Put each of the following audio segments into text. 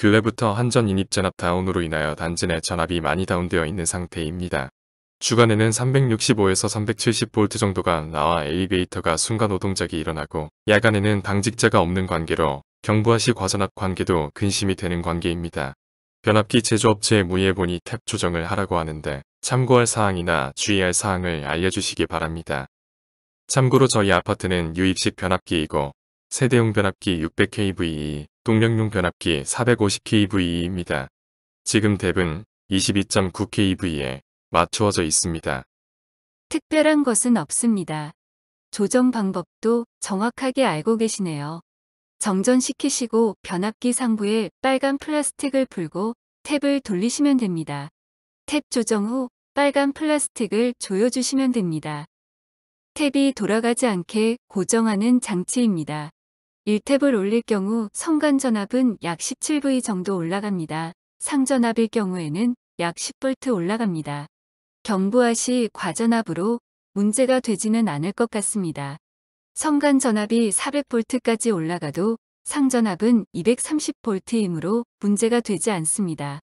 근래부터 한전 인입전압 다운으로 인하여 단지 내 전압이 많이 다운되어 있는 상태입니다. 주간에는 365에서 370V 정도가 나와 엘리베이터가 순간 오동작이 일어나고, 야간에는 당직자가 없는 관계로 경부하시 과전압 관계도 근심이 되는 관계입니다. 변압기 제조업체에 문의해보니 탭 조정을 하라고 하는데 참고할 사항이나 주의할 사항을 알려주시기 바랍니다. 참고로 저희 아파트는 유입식 변압기이고 세대용 변압기 600kVE, 동력용 변압기 450kVE입니다. 지금 탭은 22.9kV에 맞추어져 있습니다. 특별한 것은 없습니다. 조정 방법도 정확하게 알고 계시네요. 정전시키시고 변압기 상부에 빨간 플라스틱을 풀고 탭을 돌리시면 됩니다. 탭 조정 후 빨간 플라스틱을 조여주시면 됩니다. 탭이 돌아가지 않게 고정하는 장치입니다. 1탭을 올릴 경우 성간 전압은 약 17V 정도 올라갑니다. 상전압일 경우에는 약 10V 올라갑니다. 경부하시 과전압으로 문제가 되지는 않을 것 같습니다. 성간 전압이 400V까지 올라가도 상전압은 230V이므로 문제가 되지 않습니다.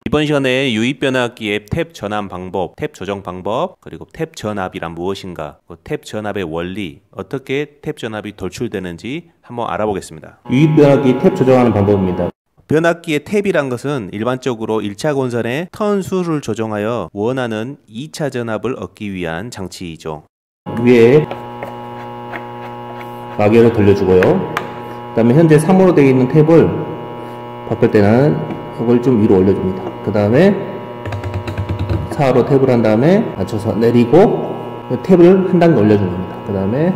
이번 시간에 유입 변압기의 탭 전압 방법, 탭 조정 방법, 그리고 탭 전압이란 무엇인가, 탭 전압의 원리, 어떻게 탭 전압이 돌출되는지 한번 알아보겠습니다. 유입 변압기 탭 조정하는 방법입니다. 변압기의 탭이란 것은 일반적으로 1차 권선의 턴 수를 조정하여 원하는 2차 전압을 얻기 위한 장치이죠. 위에 마개를 돌려주고요. 그 다음에 현재 3호로 되어 있는 탭을 바꿀 때는 이걸 좀 위로 올려줍니다. 그 다음에 4호로 탭을 한 다음에 맞춰서 내리고 탭을 한 단계 올려주는 겁니다. 그 다음에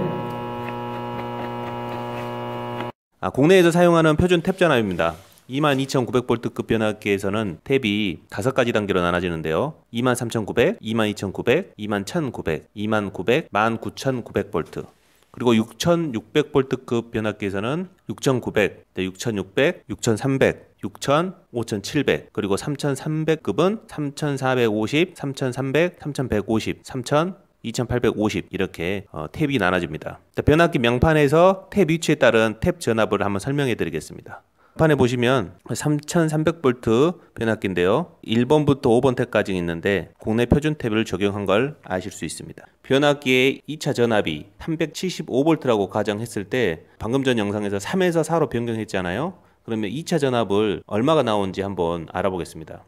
국내에서 사용하는 표준 탭 전압입니다. 22,900V급 변압기에서는 탭이 5가지 단계로 나눠지는데요. 23,900, 22,900, 21,900, 29,000, 19,900V. 그리고 6,600V급 변압기에서는 6,900, 6,600, 6,300, 6,000, 5,700, 그리고 3,300급은 3,450, 3,300, 3,150, 3,000, 2,850 이렇게 탭이 나눠집니다. 변압기 명판에서 탭 위치에 따른 탭 전압을 한번 설명해 드리겠습니다. 판에 보시면 3300V 변압기인데요. 1번부터 5번 탭까지 있는데 국내 표준 탭을 적용한 걸 아실 수 있습니다. 변압기의 2차 전압이 375V라고 가정했을 때 방금 전 영상에서 3에서 4로 변경했잖아요. 그러면 2차 전압을 얼마가 나오는지 한번 알아보겠습니다.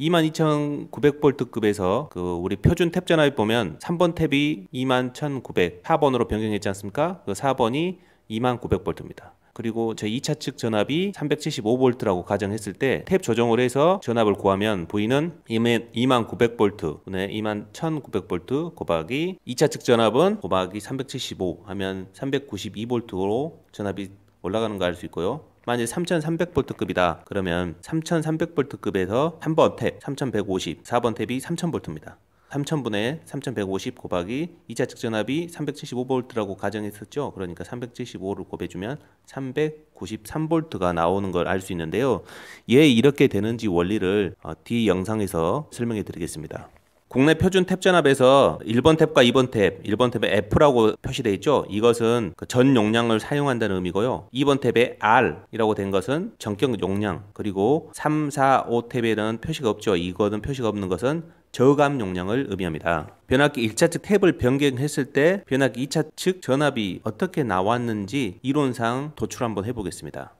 22,900V급에서 우리 표준 탭 전압이 보면 3번 탭이 21,900, 4번으로 변경했지 않습니까? 그 4번이 2900V입니다. 그리고 제 2차 측 전압이 375V라고 가정했을 때 탭 조정을 해서 전압을 구하면 V는 2900V 분의 21,900V 곱하기 2차 측 전압은 곱하기 375 하면 392V로 전압이 올라가는 거 알 수 있고요. 만약에 3300V급이다 그러면 3300V급에서 3번 탭 3150, 4번 탭이 3000V입니다. 3000분의 3150 곱하기 2차 측 전압이 375V라고 가정했었죠. 그러니까 375를 곱해주면 393V가 나오는 걸 알 수 있는데요. 왜 이렇게 되는지 원리를 뒤 영상에서 설명해 드리겠습니다. 국내 표준 탭 전압에서 1번 탭과 2번 탭, 1번 탭에 F라고 표시되어 있죠. 이것은 전 용량을 사용한다는 의미고요. 2번 탭에 R이라고 된 것은 전격 용량, 그리고 3, 4, 5 탭에는 표시가 없죠. 이거는 표시가 없는 것은 저감 용량을 의미합니다. 변압기 1차 측 탭을 변경했을 때 변압기 2차 측 전압이 어떻게 나왔는지 이론상 도출 한번 해보겠습니다.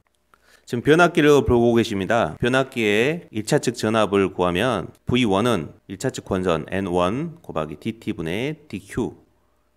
지금 변압기를 보고 계십니다. 변압기의 1차 측 전압을 구하면 V1은 1차 측 권선 N1 곱하기 DT분의 DQ,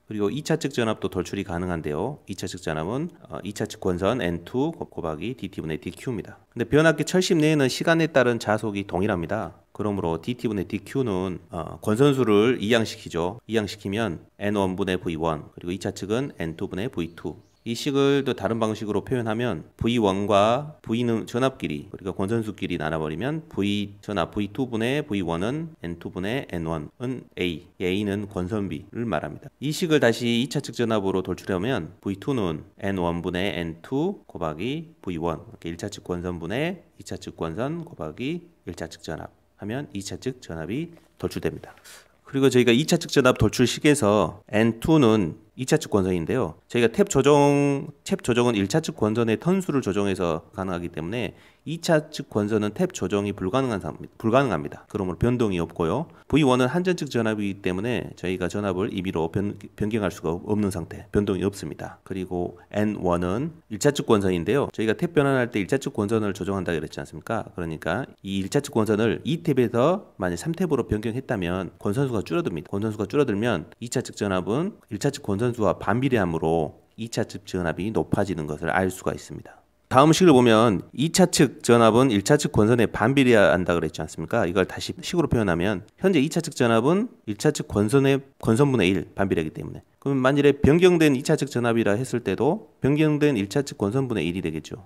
그리고 2차 측 전압도 돌출이 가능한데요. 2차 측 전압은 2차 측 권선 N2 곱하기 DT분의 DQ입니다. 근데 변압기 철심 내에는 시간에 따른 자속이 동일합니다. 그러므로 DT분의 DQ는 권선수를 이항시키죠. 이항시키면 N1분의 V1 그리고 2차 측은 N2분의 V2. 이 식을 또 다른 방식으로 표현하면 V1과 V는 전압끼리, 그러니까 권선수끼리 나눠버리면 V 전압 V2분의 V1은 N2분의 N1은 A, A는 권선비를 말합니다. 이 식을 다시 2차 측 전압으로 돌출하면 V2는 N1분의 N2 곱하기 V1, 이렇게 1차 측 권선분의 2차 측 권선 곱하기 1차 측 전압 하면 2차 측 전압이 돌출됩니다. 그리고 저희가 2차 측 전압 돌출식에서 N2는 2차측 권선인데요. 저희가 탭 조정은 1차측 권선의 턴수를 조정해서 가능하기 때문에 2차측 권선은 탭 조정이 불가능합니다. 그러므로 변동이 없고요. V1은 한전측 전압이기 때문에 저희가 전압을 임의로 변경할 수가 없는 상태, 변동이 없습니다. 그리고 N1은 1차측 권선인데요. 저희가 탭 변환할 때 1차측 권선을 조정한다 그랬지 않습니까? 그러니까 이 1차측 권선을 2탭에서 만약 3탭으로 변경했다면 권선수가 줄어듭니다. 권선수가 줄어들면 2차측 전압은 1차측 권선수와 반비례하므로 2차측 전압이 높아지는 것을 알 수가 있습니다. 다음 식을 보면 2차측 전압은 1차측 권선에 반비례한다 그랬지 않습니까? 이걸 다시 식으로 표현하면 현재 2차측 전압은 1차측 권선의 권선분의 1 반비례이기 때문에, 그럼 만일에 변경된 2차측 전압이라 했을 때도 변경된 1차측 권선분의 1이 되겠죠.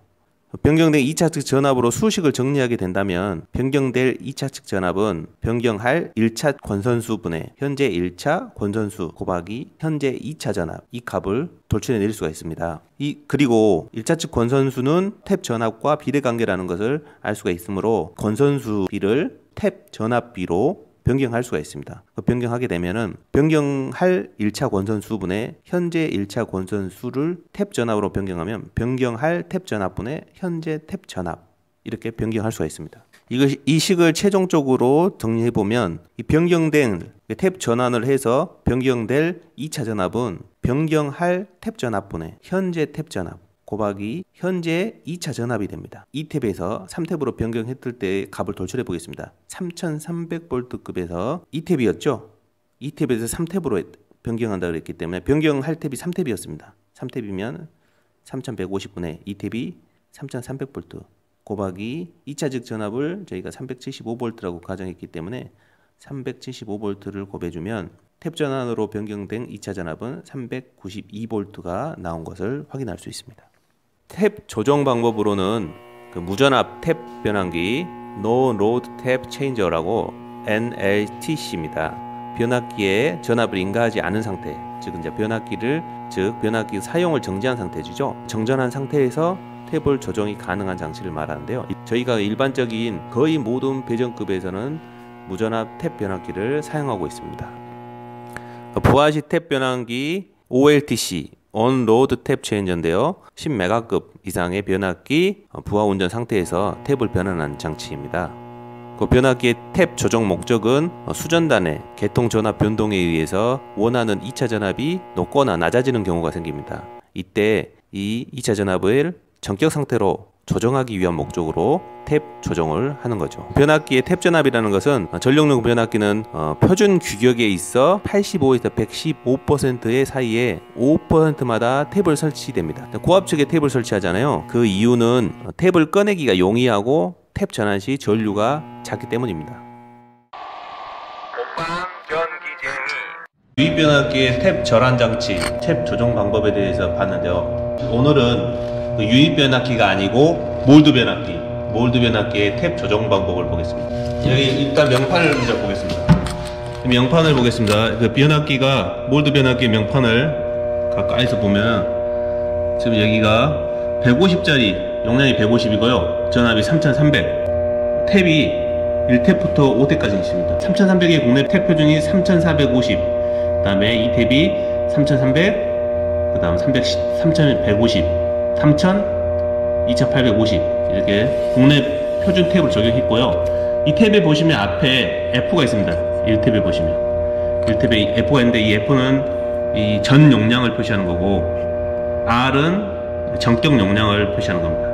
변경된 2차측 전압으로 수식을 정리하게 된다면 변경될 2차측 전압은 변경할 1차 권선수분의 현재 1차 권선수 곱하기 현재 2차 전압, 이 값을 돌출해 내릴 수가 있습니다. 그리고 1차측 권선수는 탭 전압과 비례관계라는 것을 알 수가 있으므로 권선수 비를 탭 전압비로 변경할 수가 있습니다. 변경하게 되면은 변경할 1차 권선수분의 현재 1차 권선수를 탭 전압으로 변경하면 변경할 탭 전압분의 현재 탭 전압, 이렇게 변경할 수가 있습니다. 이 식을 최종적으로 정리해 보면 이 변경된 탭 전환을 해서 변경될 2차 전압은 변경할 탭 전압분의 현재 탭 전압 곱하기 현재 2차 전압이 됩니다. 2탭에서 3탭으로 변경했을 때 값을 돌출해 보겠습니다. 3300V급에서 2탭이었죠? 2탭에서 3탭으로 변경한다 그랬기 때문에 변경할 탭이 3탭이었습니다. 3탭이면 3150분의 2탭이 3300V 곱하기 2차측 전압을 저희가 375V라고 가정했기 때문에 375V를 곱해주면 탭 전환으로 변경된 2차 전압은 392V가 나온 것을 확인할 수 있습니다. 탭 조정 방법으로는 무전압 탭 변환기 No Load Tap Changer라고 NLTC입니다. 변압기에 전압을 인가하지 않은 상태, 즉 이제 변압기 사용을 정지한 상태죠. 정전한 상태에서 탭을 조정이 가능한 장치를 말하는데요. 저희가 일반적인 거의 모든 배전급에서는 무전압 탭 변압기를 사용하고 있습니다. 부하시 탭 변환기 OLTC On-Load Tap Changer인데요. 10메가급 이상의 변압기 부하 운전 상태에서 탭을 변환하는 장치입니다. 그 변압기의 탭 조정 목적은 수전단의 개통 전압 변동에 의해서 원하는 2차 전압이 높거나 낮아지는 경우가 생깁니다. 이때 이 2차 전압을 전격 상태로 조정하기 위한 목적으로 탭 조정을 하는 거죠. 변압기의 탭 전압이라는 것은 전력용 변압기는 표준 규격에 있어 85에서 115%의 사이에 5%마다 탭을 설치됩니다. 고압 측에 탭을 설치하잖아요. 그 이유는 탭을 꺼내기가 용이하고 탭 전환 시 전류가 작기 때문입니다. 유입 변압기의 탭 절환 장치, 탭 조정 방법에 대해서 봤는데요. 오늘은 유입 변압기가 아니고 몰드 변압기의 탭 조정 방법을 보겠습니다. 여기 일단 명판을 먼저 보겠습니다. 명판을 보겠습니다. 그 변압기가 몰드 변압기 명판을 가까이서 보면 지금 여기가 150짜리 용량이 150이고요. 전압이 3300. 탭이 1탭부터 5탭까지 있습니다. 3300의 국내 탭 표준이 3450. 그 다음에 이 탭이 3300, 그 다음 3150, 3000, 2850 이렇게 국내 표준 탭을 적용했고요. 이 탭에 보시면 앞에 F가 있습니다. 1탭에 보시면 1탭에 F가 있는데 이 F는 이 전 용량을 표시하는 거고 R은 전격 용량을 표시하는 겁니다.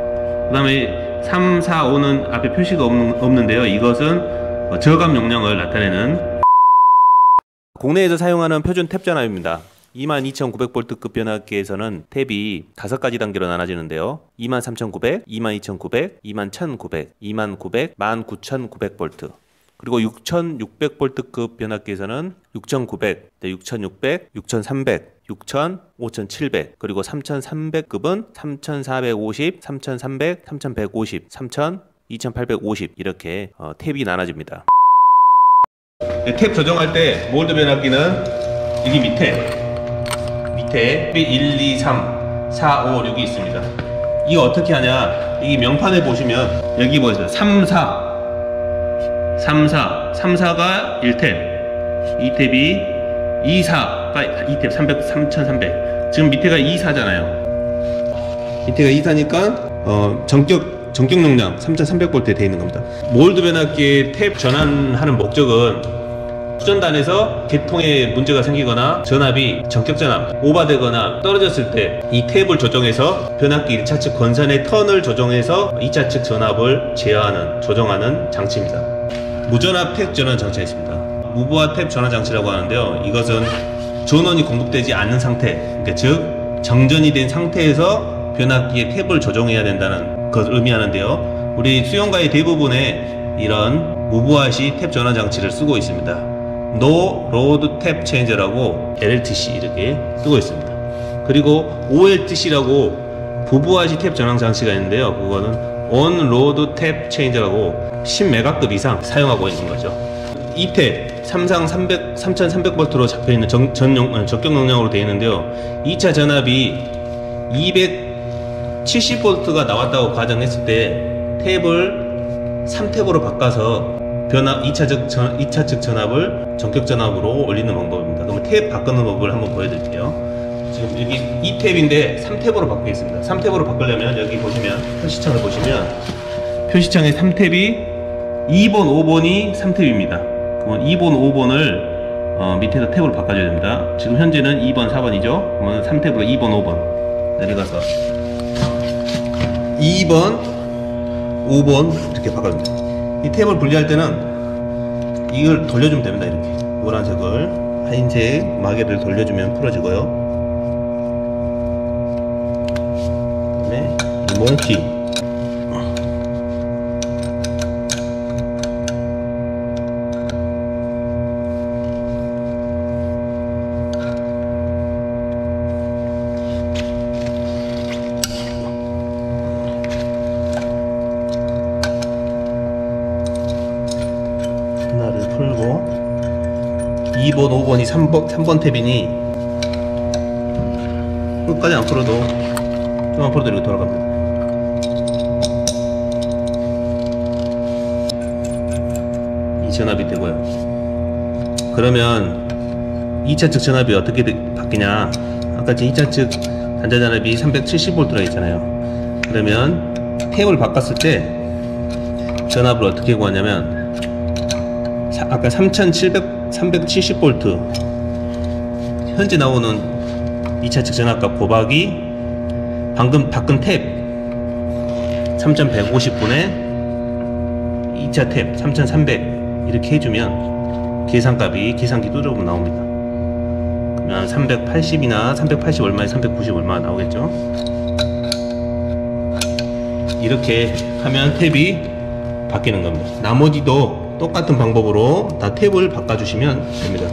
그 다음에 3, 4, 5는 앞에 표시가 없는데요. 이것은 저감 용량을 나타내는 국내에서 사용하는 표준 탭 전압입니다. 22,900V급 변압기에서는 탭이 5가지 단계로 나눠지는데요. 23,900, 22,900, 21,900, 29,000, 19,900V. 그리고 6,600V급 변압기에서는 6,900, 6,600, 6,300, 6,000, 5,700, 그리고 3,300급은 3,450, 3,300, 3,150, 3,000, 2,850 이렇게 탭이 나눠집니다. 탭 조정할 때 몰드 변압기는 여기 밑에 1, 2, 3, 4, 5, 6이 있습니다. 이거 어떻게 하냐? 이 명판에 보시면 여기 보세요. 3, 4, 3, 4, 3, 4가 1탭, 2탭이 2, 4, 아까 이 탭 3300 지금 밑에가 24잖아요. 밑에가 24니까 전격 용량 3300V에 되어 있는 겁니다. 몰드 변압기의 탭 전환하는 목적은 수전단에서 개통에 문제가 생기거나 전압이 전격 전압 오버되거나 떨어졌을 때 이 탭을 조정해서 변압기 1차 측 권산의 턴을 조정해서 2차 측 전압을 제어하는 조정하는 장치입니다. 무전압 탭 전환 장치가 있습니다. 무부하 탭 전환 장치라고 하는데요. 이것은 전원이 공급되지 않는 상태, 그러니까 즉 정전이 된 상태에서 변압기의 탭을 조정해야 된다는 것을 의미하는데요. 우리 수용가의 대부분에 이런 무부하시 탭 전환 장치를 쓰고 있습니다. No Load Tap Changer라고 LTC 이렇게 쓰고 있습니다. 그리고 OLTC라고 부부하시 탭 전환 장치가 있는데요. 그거는 On Load Tap Changer라고 10메가급 이상 사용하고 있는 거죠. 이 탭 삼상 3300V로 잡혀있는 적격 용량으로 되어 있는데요. 2차 전압이 270V가 나왔다고 가정했을 때 탭을 3탭으로 바꿔서 2차 측 전압을 전격 전압으로 올리는 방법입니다. 그러면 탭 바꾸는 법을 한번 보여드릴게요. 지금 여기 2탭인데 3탭으로 바뀌어 있습니다. 3탭으로 바꾸려면 여기 보시면 표시창을 보시면 표시창에 3탭이 2번, 5번이 3탭입니다. 그러면 2번, 5번을 밑에서 탭으로 바꿔줘야 됩니다. 지금 현재는 2번, 4번이죠. 그러면 3탭으로 2번, 5번 내려가서 2번, 5번 이렇게 바꿔줍니다. 이 탭을 분리할 때는 이걸 돌려주면 됩니다. 이렇게 노란색을 하얀색 마개를 돌려주면 풀어지고요. 그다음에 이 몽키 하나를 풀고 2번, 5번이 3번 탭이니 끝까지 안 풀어도 좀만 풀어도 이렇게 돌아갑니다. 이 전압이 되고요. 그러면 2차 측 전압이 어떻게 바뀌냐, 아까 2차 측 단자 전압이 370V라 했잖아요. 그러면 탭을 바꿨을 때 전압을 어떻게 구하냐면 아까 370V 현재 나오는 2차 측 전압값 곱하기 방금 바꾼 탭 3150분의 2차 탭 3300 이렇게 해주면 계산값이 계산기 뚜드러보면 나옵니다. 그러면 380이나 380 얼마에 390 얼마 나오겠죠. 이렇게 하면 탭이 바뀌는 겁니다. 나머지도 똑같은 방법으로 다 탭을 바꿔주시면 됩니다.